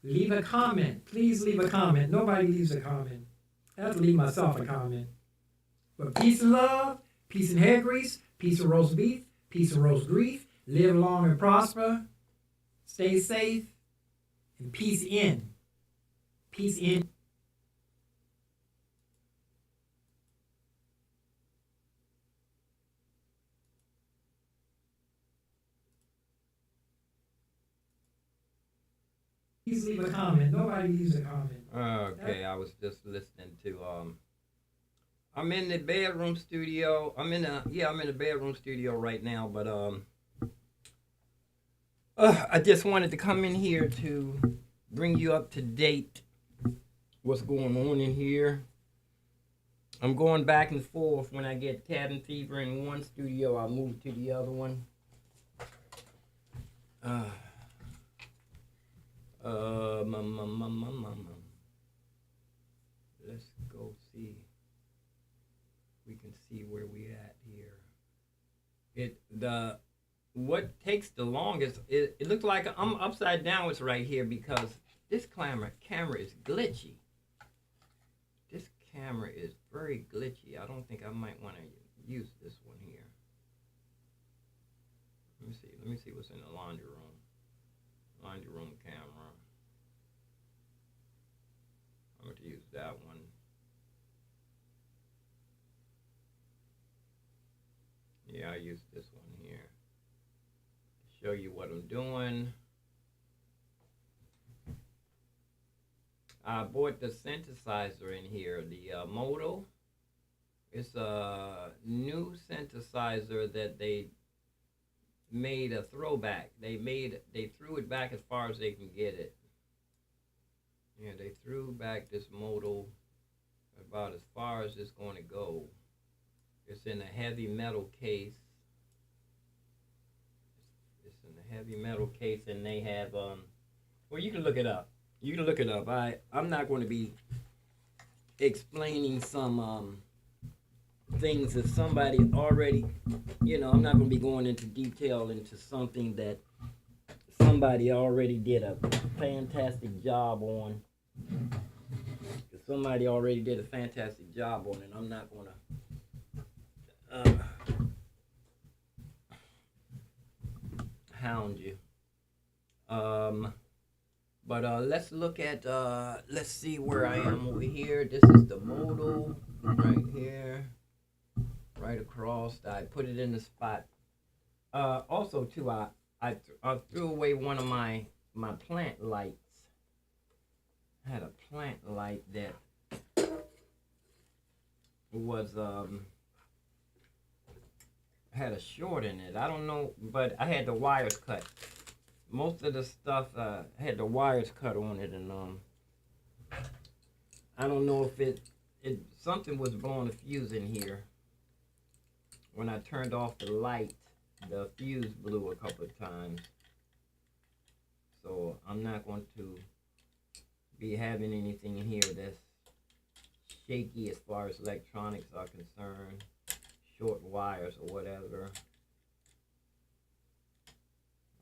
Leave a comment. Please leave a comment. Nobody leaves a comment. I have to leave myself a comment. But peace and love, peace and hair grease, peace and roast beef, peace and roast grief. Live long and prosper. Stay safe. And peace in. Peace in. Please leave a comment. Nobody leaves a comment. Okay, I was just listening to I'm in the bedroom studio. I'm in the bedroom studio right now, but I just wanted to come in here to bring you up to date what's going on in here. I'm going back and forth. When I get cabin fever in one studio, I'll move to the other one. Let's go see. We can see where we at here. What takes the longest? It looks like I'm upside down. It's right here because this camera is glitchy. This camera is very glitchy. I don't think I might want to use this one here. Let me see what's in the laundry room. Laundry room camera. I'm going to use that one. Yeah, I use this one here to show you what I'm doing. I bought the synthesizer in here, the Moto. It's a new synthesizer that they made a throwback. They threw it back as far as they can get it. Yeah, they threw back this Moto about as far as it's going to go. It's in a heavy metal case. It's in a heavy metal case, and they have well, you can look it up. You can look it up. I'm not going to be explaining some things that somebody already, I'm not going to be going into detail into something that somebody already did a fantastic job on. Somebody already did a fantastic job on it. I'm not going to hound you. But let's look at, let's see where I am over here. This is the Moto right here. Right across. I put it in the spot. Also, too, I threw away one of my plant lights. I had a plant light that was had a short in it. I don't know, but I had the wires cut. Most of the stuff had the wires cut on it, and I don't know if it something was blowing a fuse in here. When I turned off the light, the fuse blew a couple of times. So I'm not going to be having anything in here that's shaky as far as electronics are concerned, short wires or whatever.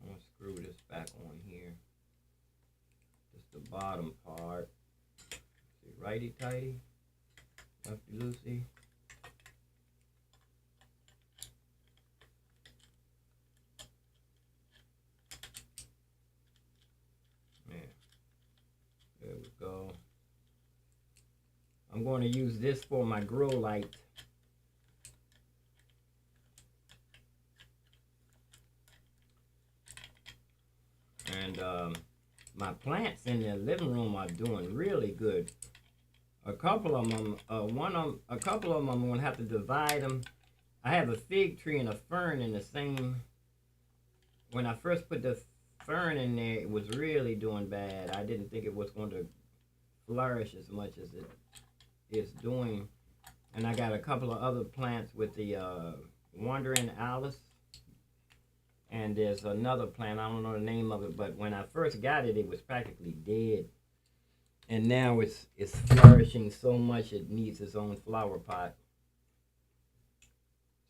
I'm going to screw this back on here. Just the bottom part. See, righty tighty, lefty loosey. There we go. I'm going to use this for my grow light. And my plants in the living room are doing really good. A couple of them, a couple of them, I'm going to have to divide them. I have a fig tree and a fern in the same. When I first put the fern in there, it was really doing bad. I didn't think it was going to flourish as much as it is doing. And I got a couple of other plants with the Wandering Alice. And there's another plant, I don't know the name of it, but when I first got it, it was practically dead. And now it's flourishing so much it needs its own flower pot.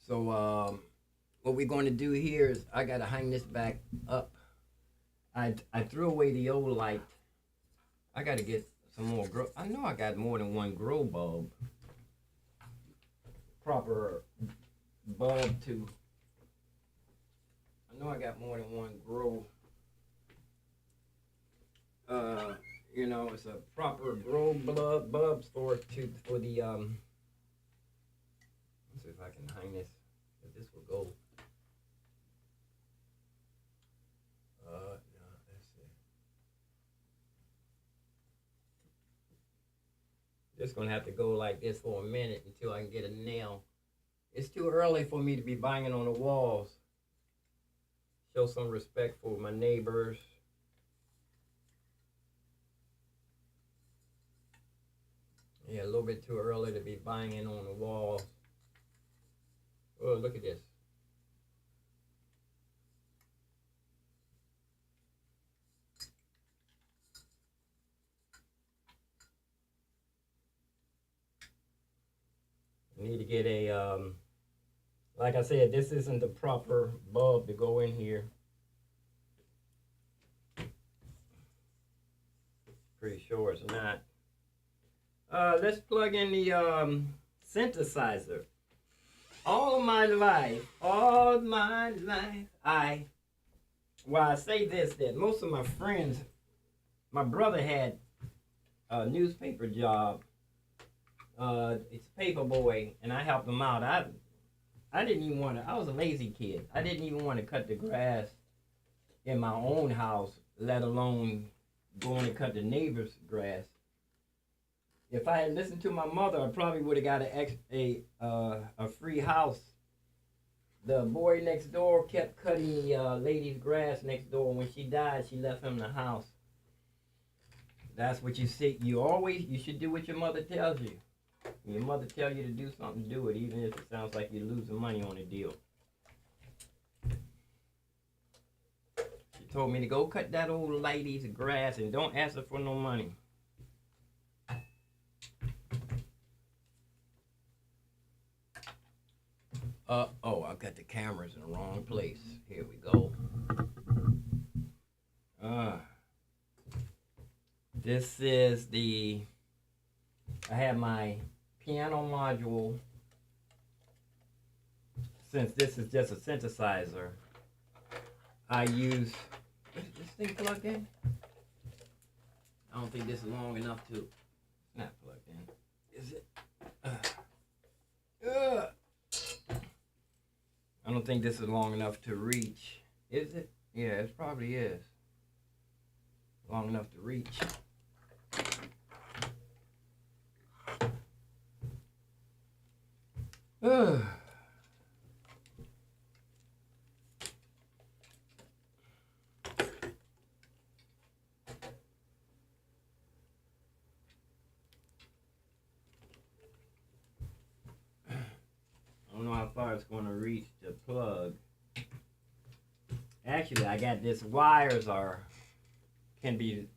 So what we're going to do here is I got to hang this back up. I threw away the old light I gotta get some more grow. I know I got more than one grow bulb. Proper bulb to. I know I got more than one grow. You know, it's a proper grow bulb for the Let's see if I can hang this. If this will go. No, let's see. Just gonna have to go like this for a minute until I can get a nail. It's too early for me to be banging on the walls. Show some respect for my neighbors. Yeah, a little bit too early to be banging on the walls. Oh, look at this. I need to get a, like I said, this isn't the proper bulb to go in here. Pretty sure it's not. Let's plug in the synthesizer. All my life, I say this, that most of my friends, my brother had a newspaper job. It's a paper boy, and I helped him out. I didn't even want to, I was a lazy kid. I didn't even want to cut the grass in my own house, let alone going to cut the neighbor's grass. If I had listened to my mother, I probably would have got a free house. The boy next door kept cutting the lady's grass next door. When she died, she left him the house. That's what you see. You should do what your mother tells you. When your mother tells you to do something, do it, even if it sounds like you're losing money on a deal. She told me to go cut that old lady's grass and don't ask her for no money. Oh, I've got the cameras in the wrong place. Here we go. This is I have my piano module. Since this is just a synthesizer, I use, is this thing plugged in? I don't think this is long enough to, it's not plugged in. Is it? I don't think this is long enough to reach. Is it? Yeah, it probably is. Long enough to reach. I don't know how far it's going to reach the plug. Actually, I got this wires can be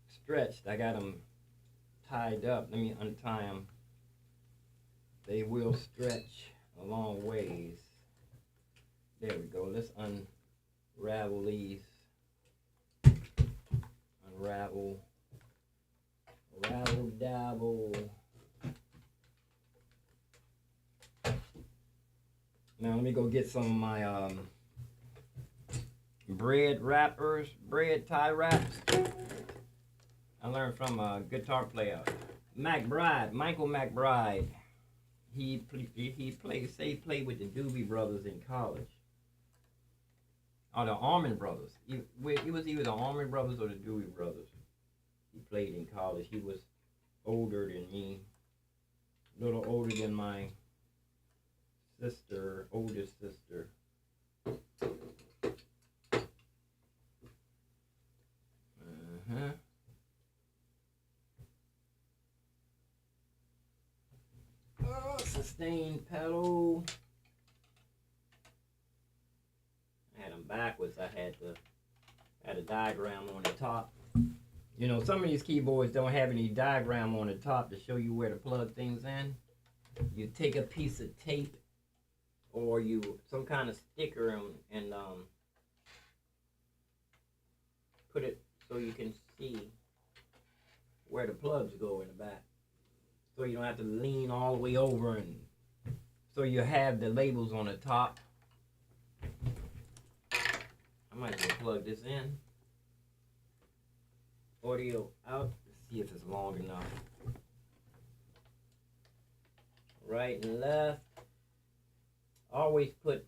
stretched. I got them tied up. Let me untie them. They will stretch a long ways. There we go. Let's unravel these. Unravel. Ravel dabble. Now let me go get some of my bread tie wraps. I learned from a guitar player, Michael McBride. He played with the Doobie Brothers in college. Or the Allman Brothers. He was either the Allman Brothers or the Doobie Brothers. He played in college. He was older than me. A little older than my oldest sister. Sustain pedal. I had them backwards. I had a diagram on the top. You know, some of these keyboards don't have any diagram on the top to show you where to plug things in. You take a piece of tape or some kind of sticker and put it so you can see where the plugs go in the back. So you don't have to lean all the way over, and so you have the labels on the top. I might just plug this in. Audio out. Let's see if it's long enough. Right and left. Always put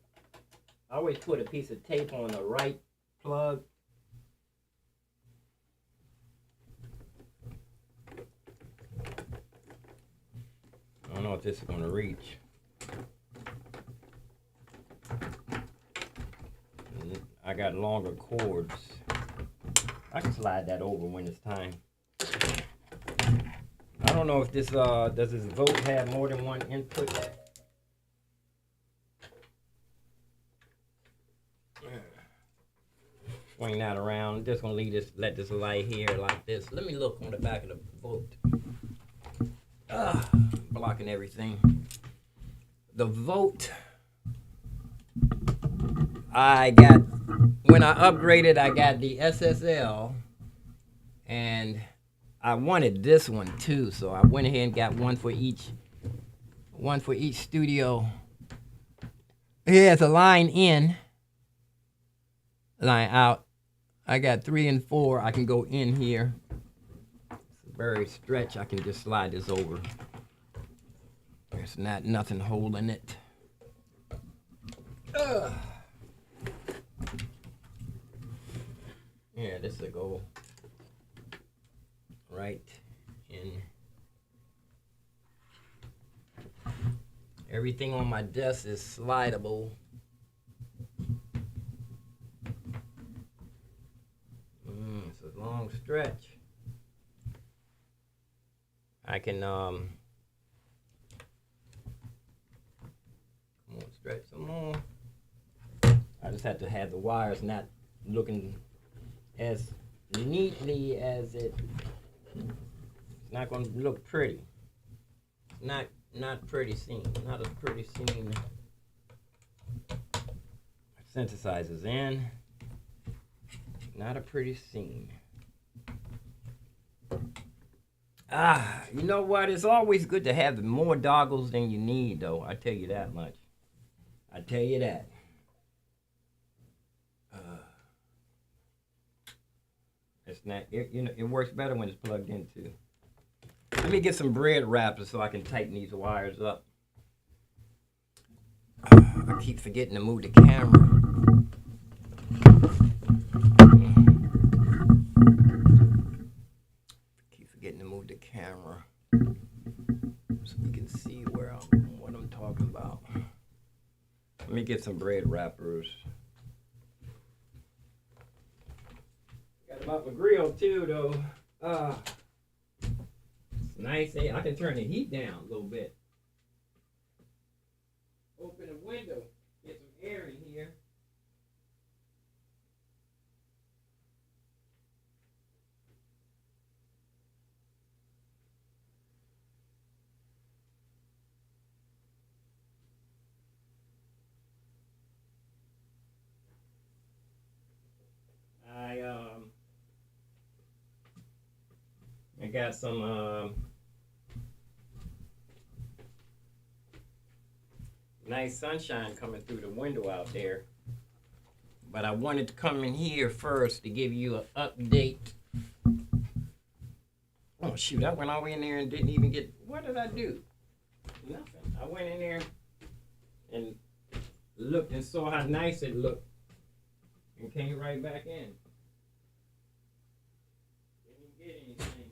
a piece of tape on the right plug. I don't know if this is going to reach. I got longer cords. I can slide that over when it's time. I don't know if this does this Vote have more than one input. Swing that around. Just gonna leave this, let this light here like this. Let me look on the back of the Vote. Blocking everything. The Vote, I got, when I upgraded, I got the SSL, and I wanted this one too, so I went ahead and got one for each studio. It has a line in, line out. I got 3 and 4. I can go in here. It's a very stretch. I can just slide this over. There's nothing holding it. Yeah, this will go right in. Everything on my desk is slidable. It's a long stretch. I can come on, stretch some more. I just have to have the wires not looking as neatly as it's not going to look pretty. Not pretty scene. Not a pretty scene. Synthesizers in. Not a pretty scene. You know what? It's always good to have more doggles than you need, though. I tell you that much. I tell you that. It's not. It works better when it's plugged in too. Let me get some bread wrappers so I can tighten these wires up. I keep forgetting to move the camera. So you can see what I'm talking about. Let me get some bread wrappers. Got about my grill too, though. It's nice. I can turn the heat down a little bit. Open the window, get some air in here. I got some nice sunshine coming through the window out there. But I wanted to come in here first to give you an update. Oh shoot, I went all the way in there and didn't even get, what did I do? Nothing. I went in there and looked and saw how nice it looked and came right back in. Didn't get anything.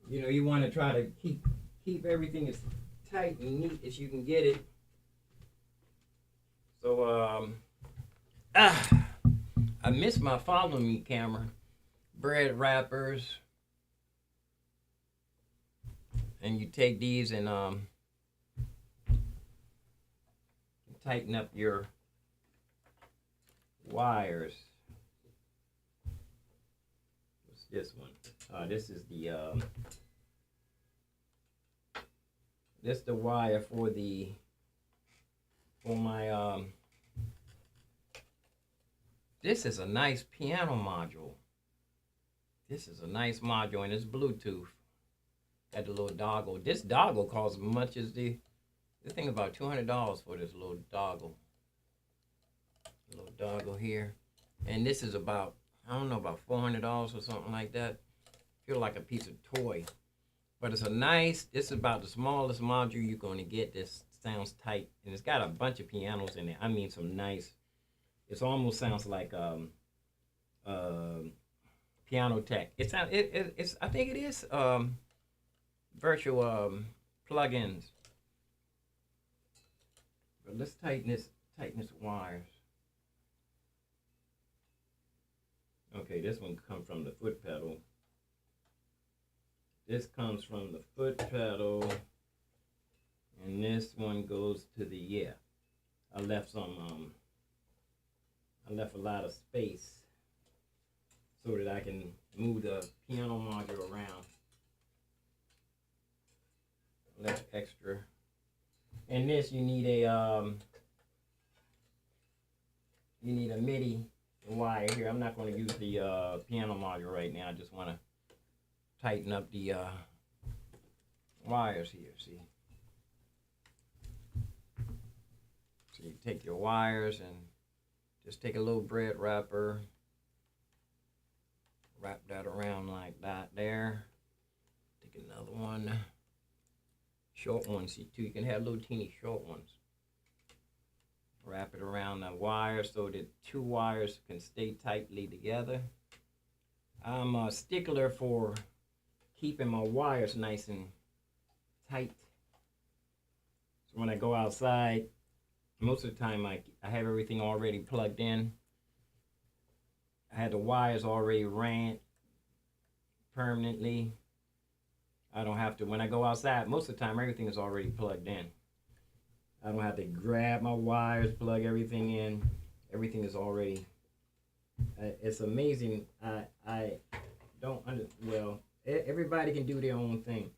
You know, you want to try to keep everything as tight and neat as you can get it. So, I missed my follow me camera. Bread wrappers. And you take these and tighten up your wires. this one? This is the this the wire for my this is a nice piano module. This is a nice module and it's Bluetooth. Got the little dongle. This dongle costs as much as this thing about $200 for this little dongle. Little dongle here. And this is about, I don't know, about $400 or something like that. Feel like a piece of toy. But it's a nice, this is about the smallest module you're going to get. This sounds tight. And it's got a bunch of pianos in it. I mean some nice, it almost sounds like Piano Tech. It's I think it is virtual plugins. But let's tighten this wires. Okay, this one comes from the foot pedal. This comes from the foot pedal. And this one goes to the, yeah. I left a lot of space so that I can move the piano module around. Left extra. And this you need a MIDI wire here. I'm not going to use the piano module right now. I just want to tighten up the wires here. See. So you take your wires and just take a little bread wrapper, wrap that around like that there. Take another one. Short ones, see too. You can have little teeny short ones. Wrap it around the wire so that two wires can stay tightly together. I'm a stickler for keeping my wires nice and tight. So when I go outside, most of the time I have everything already plugged in. I had the wires already ran permanently. I don't have to, when I go outside, most of the time everything is already plugged in. I don't have to grab my wires, plug everything in. Everything is already, it's amazing. I don't well, everybody can do their own thing.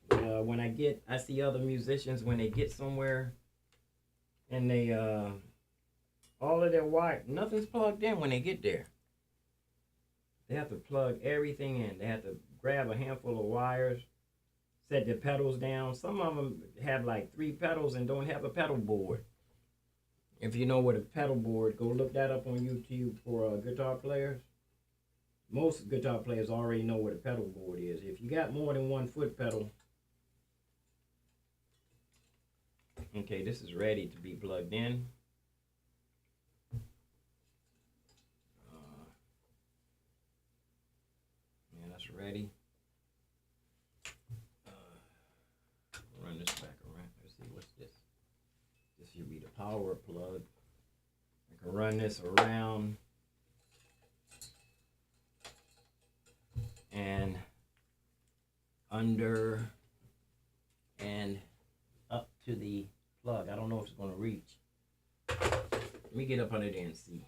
When I see other musicians, when they get somewhere and they, all of their wire, nothing's plugged in when they get there. They have to plug everything in. They have to grab a handful of wires, set their pedals down. Some of them have like 3 pedals and don't have a pedal board. If you know what a pedal board, go look that up on YouTube for guitar players. Most guitar players already know what a pedal board is. If you got more than one foot pedal, okay, this is ready to be plugged in. Yeah, that's ready. Run this back around. Let's see, what's this? This should be the power plug. I can run this around and under and up to the plug. I don't know if it's going to reach. Let me get up under there and see.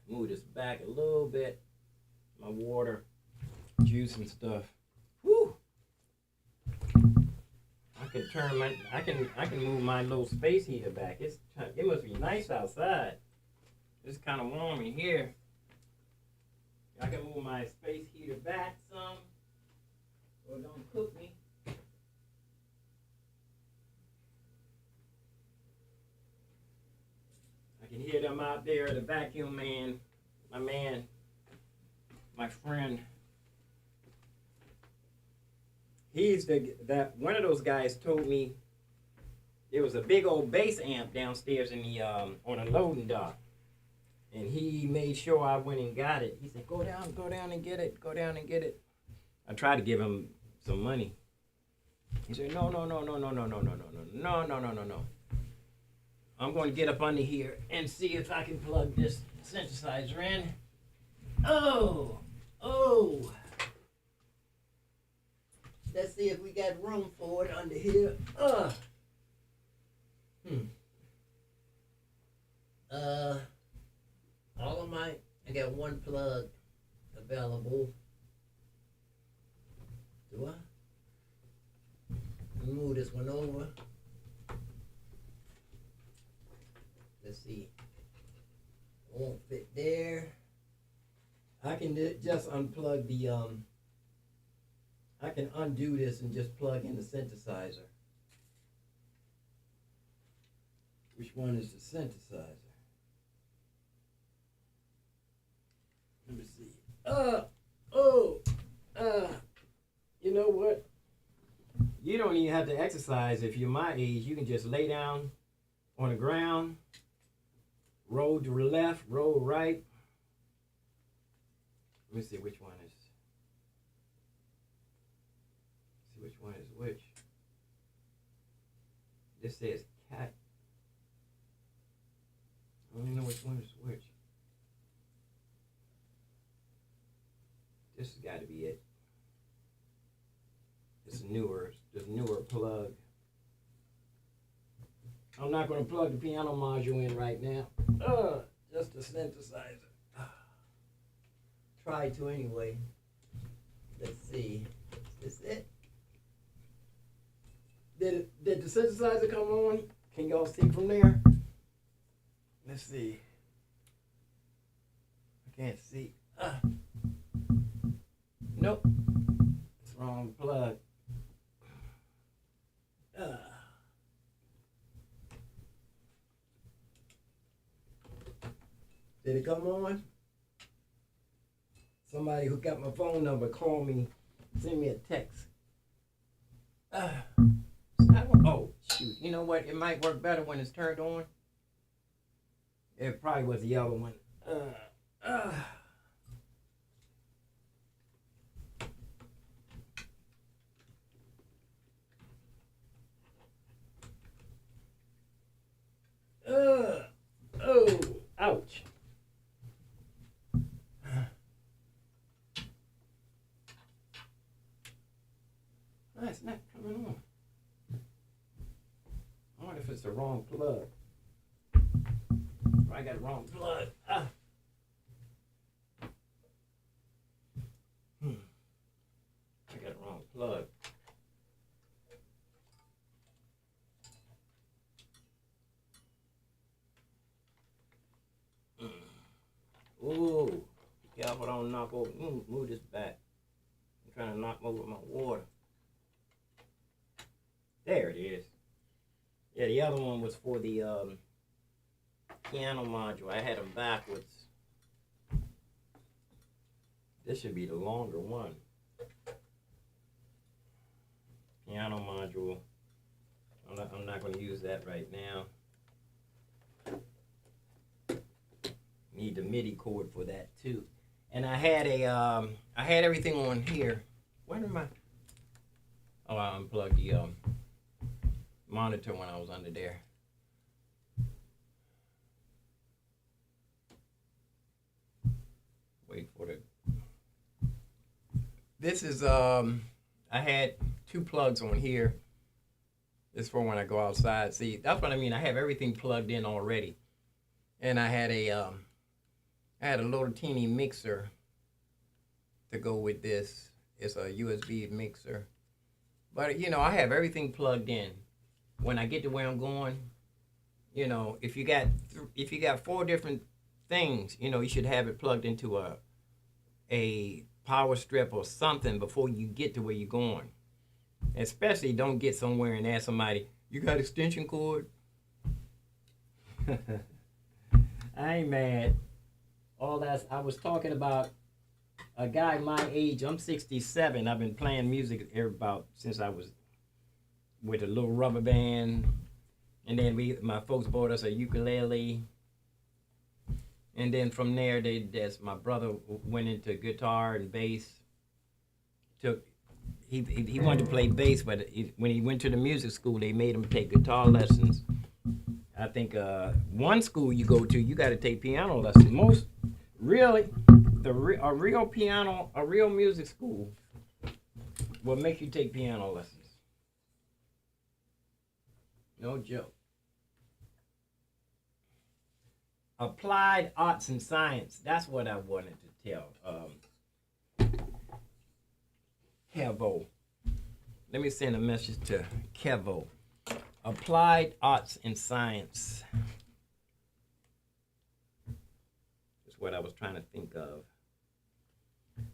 Move this back a little bit. My water, juice and stuff. Whew. I can turn my, I can move my little space heater back. It must be nice outside. It's kind of warm in here. I can move my space heater back some, or don't cook me. I can hear them out there, the vacuum man, my friend. He's one of those guys told me there was a big old bass amp downstairs in the on a loading dock. And he made sure I went and got it. He said, go down and get it, go down and get it. I tried to give him some money. He said, no. I'm going to get up under here and see if I can plug this synthesizer in. Oh. Let's see if we got room for it under here. All of my, I got one plug available. Do I? Move this one over. Let's see. Won't fit there. I can just unplug the I can undo this and just plug in the synthesizer. Which one is the synthesizer? Let me see. You know what? You don't even have to exercise. If you're my age, you can just lay down on the ground, roll to the left, roll right. Let me see which one is. See which one is which. This says cat. I don't even know which one is which. This has got to be it. This newer plug. I'm not going to plug the piano module in right now. Just a synthesizer. Try to anyway. Let's see. Is this it? Did the synthesizer come on? Can y'all see from there? Let's see. I can't see. Nope. It's the wrong plug. Did it come on? Somebody who got my phone number, call me, send me a text. Oh, shoot. You know what? It might work better when it's turned on. It probably was the other one. Ouch. It's not coming on. I wonder if it's the wrong plug. I got the wrong plug. I got the wrong plug. Ooh, be careful, don't knock over. Move this back. I'm trying to knock over my water. There it is. Yeah, the other one was for the piano module. I had them backwards. This should be the longer one. Piano module. I'm not going to use that right now. Need the MIDI cord for that too. And I had I had everything on here. Where am I? Oh, I unplugged the monitor when I was under there. Wait for the. This is I had 2 plugs on here. This is for when I go outside. See, that's what I mean. I have everything plugged in already, and I had a little teeny mixer to go with this. It's a USB mixer. But, you know, I have everything plugged in. When I get to where I'm going, you know, if you got 4 different things, you know, you should have it plugged into a power strip or something before you get to where you're going. Especially don't get somewhere and ask somebody, you got extension cord? I ain't mad. All that I was talking about, a guy my age, I'm 67. I've been playing music since I was with a little rubber band, and then my folks bought us a ukulele, and then from there, my brother went into guitar and bass. He wanted to play bass, but when he went to the music school, they made him take guitar lessons. I think one school you go to, you got to take piano lessons. A real music school will make you take piano lessons. No joke. Applied Arts and Science. That's what I wanted to tell. Kevo. Let me send a message to Kevo. Applied Arts and Science. That's what I was trying to think of.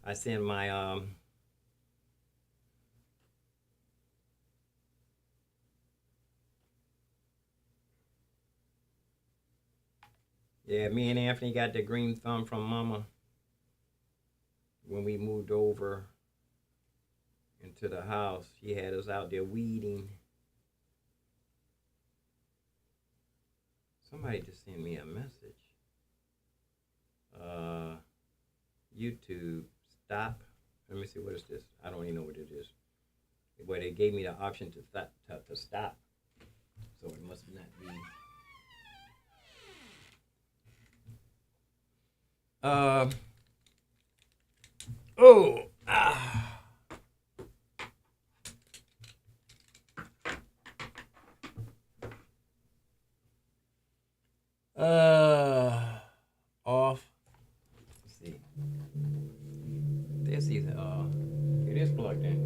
I send my yeah, me and Anthony got the green thumb from Mama when we moved over into the house. She had us out there weeding. Somebody just sent me a message. YouTube, stop. Let me see, what is this? I don't even know what it is. Where they gave me the option to stop. So it must not be. Off. Let's see. This is it is plugged in.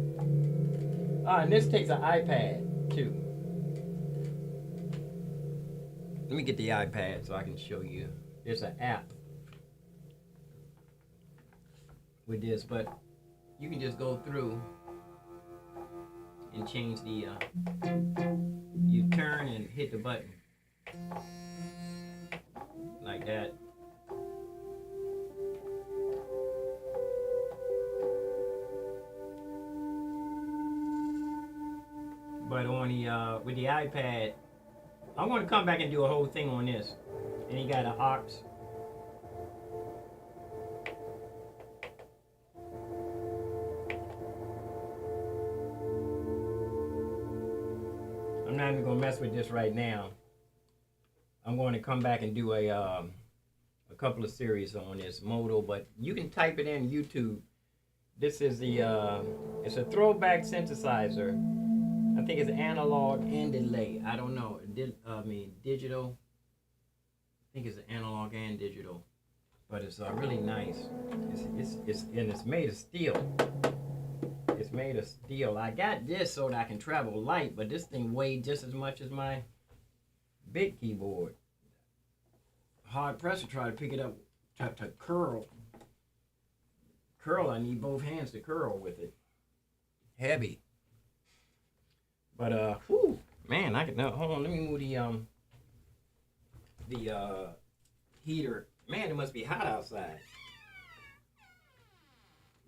And this takes an iPad too. Let me get the iPad so I can show you. There's an app with this, but you can just go through and change the you turn and hit the button like that. But on the with the iPad, I want to come back and do a whole thing on this. And you got an aux. I'm not even gonna mess with this right now. I'm going to come back and do a couple of series on this modal, but you can type it in YouTube. This is the it's a throwback synthesizer. I think it's analog and delay. I don't know. Digital. I think it's analog and digital, but it's really nice. It's made of steel. It's made of steel. I got this so that I can travel light, but this thing weighed just as much as my big keyboard. Hard pressed to try to pick it up, to curl. I need both hands to curl with it. Heavy. But whew, man, I can hold on. Let me move the heater. Man, it must be hot outside.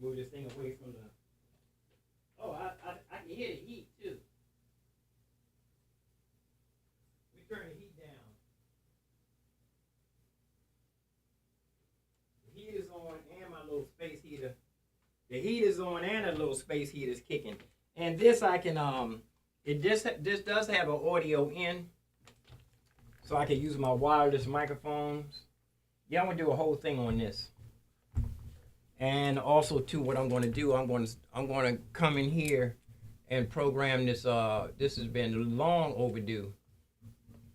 Move this thing away from the. Oh, I can hear the heat too. We turn the heat down. The heat is on and my little space heater. The heat is on and a little space heater is kicking. And this I can this does have an audio in, so I can use my wireless microphones. Yeah, I'm gonna do a whole thing on this. And also too, what I'm gonna do, I'm gonna come in here and program this. This has been long overdue.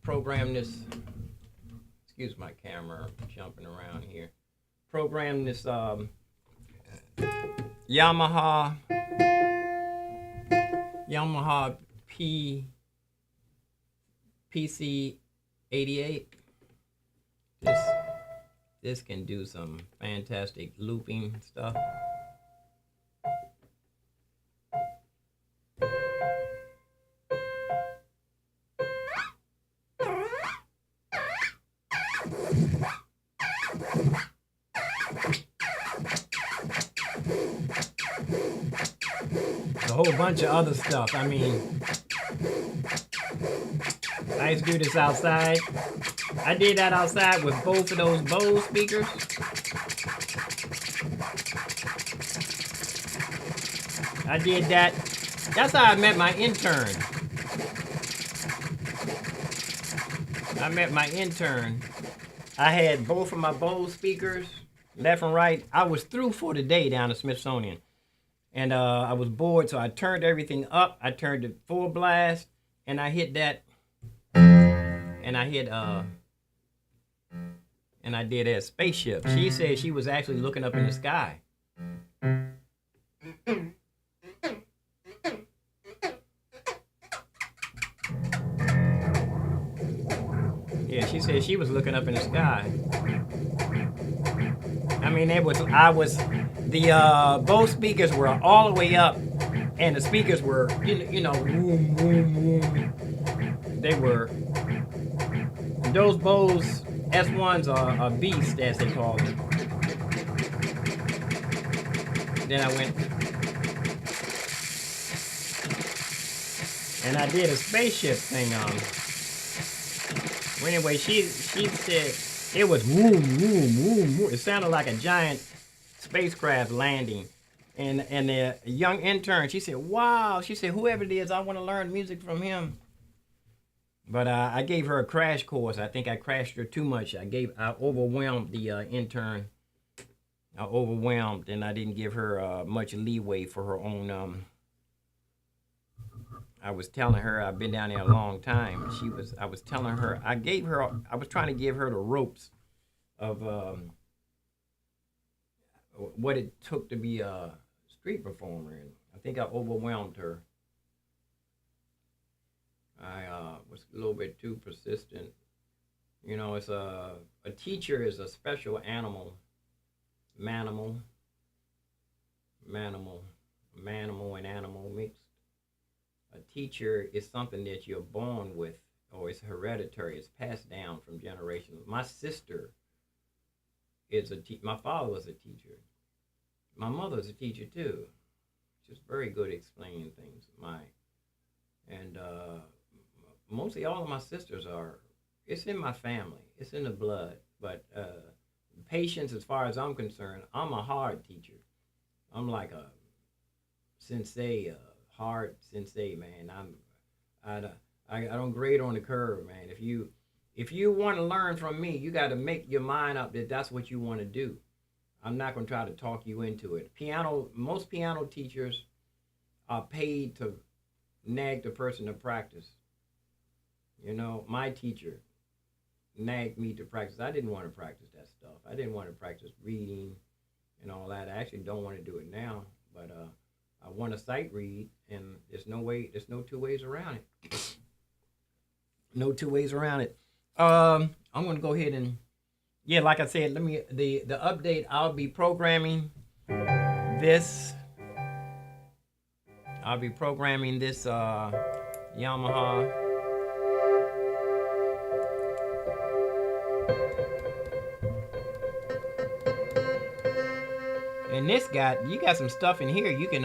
Program this. Excuse my camera jumping around here. Program this Yamaha PC 88. This can do some fantastic looping stuff. A whole bunch of other stuff. I mean, I used to do this outside. I did that outside with both of those Bose speakers. I did that. That's how I met my intern. I had both of my Bose speakers, left and right. I was through for the day down at Smithsonian. And I was bored, so I turned everything up. I turned it full blast, and I hit that. And I hit and I did a spaceship. She said she was actually looking up in the sky. Yeah, she said she was looking up in the sky. I mean, both speakers were all the way up, and the speakers were, you know, boom, boom, boom. They were, those Bose S1s are beast, as they call them. Then I went, and I did a spaceship thing on. Well, anyway, she said it was boom, boom, boom, boom. It sounded like a giant spacecraft landing. And the young intern, she said, wow. She said, whoever it is, I want to learn music from him. But I gave her a crash course. I think I crashed her too much. I overwhelmed the intern. I overwhelmed, and I didn't give her much leeway for her own. I was telling her I've been down there a long time. I was telling her, I was trying to give her the ropes of what it took to be a street performer. And I think I overwhelmed her. I was a little bit too persistent. You know, it's a teacher is a special animal. Manimal and animal mixed. A teacher is something that you're born with, or it's hereditary. It's passed down from generations. My sister is my father was a teacher. My mother was a teacher too. She's very good at explaining things. Mostly all of my sisters are. It's in my family. It's in the blood. But patience, as far as I'm concerned, I'm a hard teacher. I'm like a sensei. Hard sensei, man. I don't grade on the curve, man. If you want to learn from me, you got to make your mind up that that's what you want to do. I'm not going to try to talk you into it. Most piano teachers are paid to nag the person to practice. You know, my teacher nagged me to practice. I didn't want to practice that stuff. I didn't want to practice reading and all that. I actually don't want to do it now, but I want to sight read, and there's no two ways around it. No two ways around it. I'm going to go ahead and, yeah, like I said, the update, I'll be programming this. I'll be programming this Yamaha. And you got some stuff in here. You can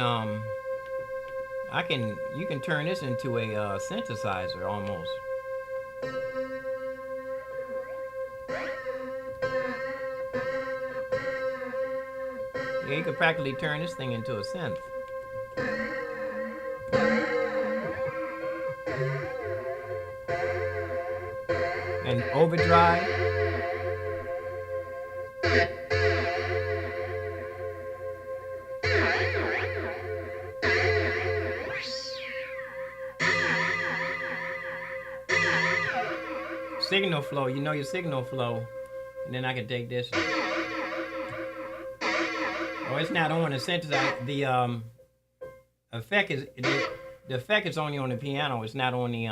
you can turn this into a synthesizer almost. Yeah, you could practically turn this thing into a synth. And overdrive. Signal flow, you know your signal flow. And then I can take this. Oh, it's not on the synthesizer. The effect is only on the piano. It's not on the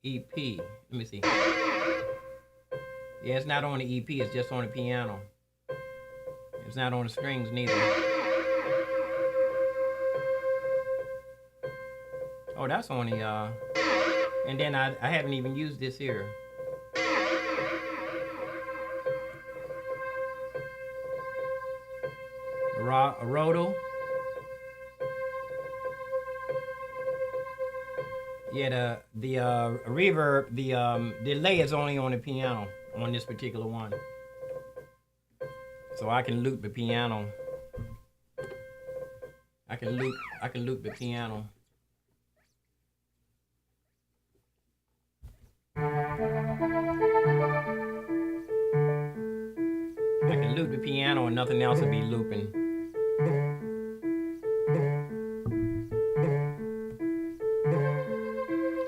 EP. Let me see. Yeah, it's not on the EP. It's just on the piano. It's not on the strings neither. Oh, that's on the and then I haven't even used this here. Roto. Yeah, the reverb, the delay is only on the piano on this particular one. So I can loop the piano. I can loop the piano. I can loop the piano and nothing else will be looping.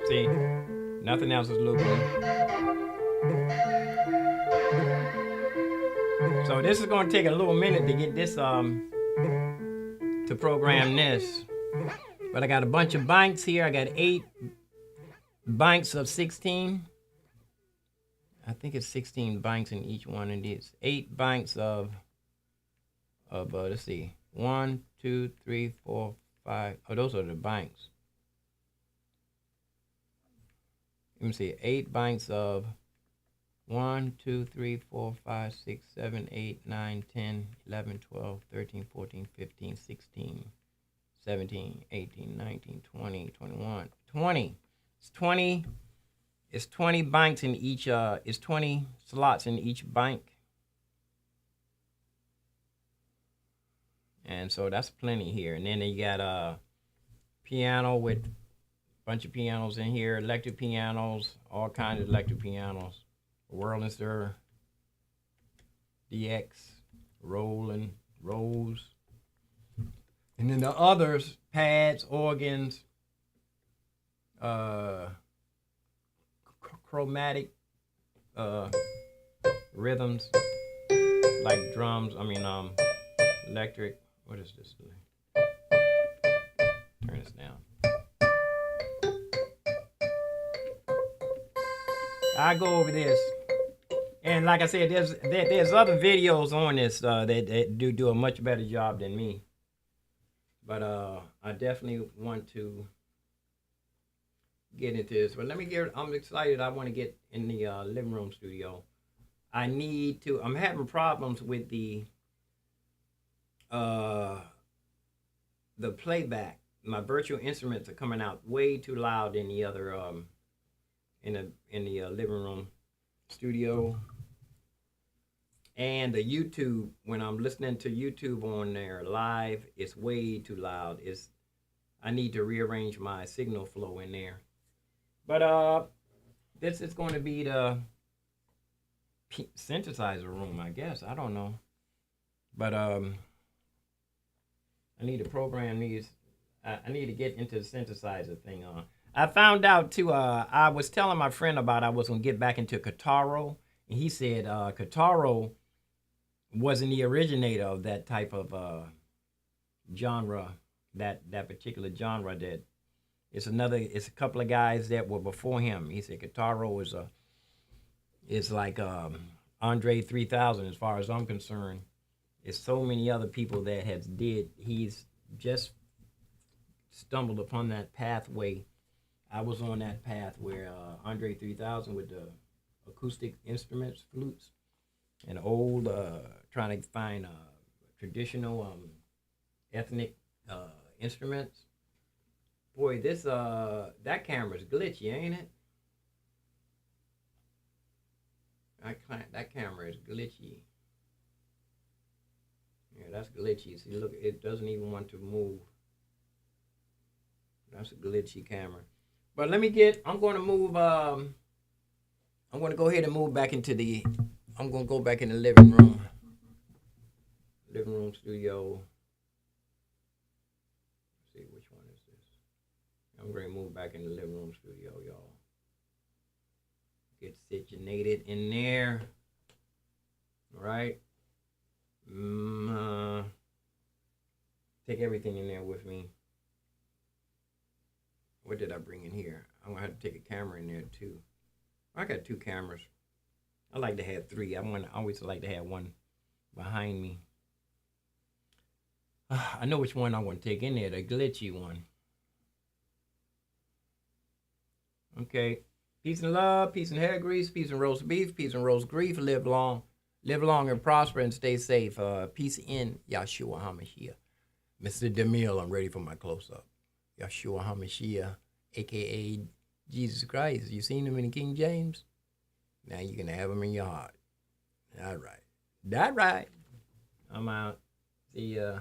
See, Nothing else is looping. So this is going to take a little minute to get this to program this. But I got a bunch of banks here. I got 8 banks of 16. I think it's 16 banks in each one of these. 8 banks of let's see, 1, 2, 3, 4, 5. Oh, those are the banks. Let me see, 8 banks of 1, 2, 3, 4, 5, 6, 7, 8, 9, 10, 11, 12, 13, 14, 15, 16, 17, 18, 19, 20, 21, 20. It's 20. It's 20 banks in each, it's 20 slots in each bank. And so that's plenty here. And then you got a piano with a bunch of pianos in here, electric pianos, all kinds of electric pianos. Whirlitzer, DX, Roland, Rose. And then the others, pads, organs, chromatic rhythms, like drums, electric. What is this? Turn this down. I go over this. And like I said, there's other videos on this that do a much better job than me. But I definitely want to get into this. But I'm excited. I want to get in the living room studio. I'm having problems with the playback. My virtual instruments are coming out way too loud in the other in the living room studio. And the YouTube, when I'm listening to YouTube on there live, it's way too loud. I need to rearrange my signal flow in there. But this is going to be the synthesizer room, I guess. I don't know. But I need to program these. I need to get into the synthesizer thing on. I found out too, I was telling my friend about I was going to get back into Guitarro. And he said Guitarro wasn't the originator of that type of genre, that particular genre. That it's a couple of guys that were before him. He said Guitarro is like Andre 3000 as far as I'm concerned. There's so many other people that he's just stumbled upon that pathway. I was on that path where Andre 3000 with the acoustic instruments, flutes, and old, trying to find traditional ethnic instruments. Boy, that camera's glitchy, ain't it? That camera is glitchy. Yeah, that's glitchy. See, look, it doesn't even want to move. That's a glitchy camera. But I'm going to move, I'm going to go ahead and move back into I'm going to go back in the living room studio. Let's see, which one is this? I'm going to move back in the living room studio, y'all. Get situated in there. All right. Take everything in there with me. What did I bring in here? I'm going to have to take a camera in there too. I got 2 cameras. I like to have 3. I always like to have one behind me. I know which one I want to take in there, the glitchy one. Okay. Peace and love, peace and hair grease, peace and roast beef, peace and roast grief. Live long and prosper and stay safe. Peace in Yahshua HaMashiach. Mr. DeMille, I'm ready for my close-up. Yahshua HaMashiach, a.k.a. Jesus Christ. You seen him in King James? Now you can have him in your heart. All right. That right. I'm out. See ya.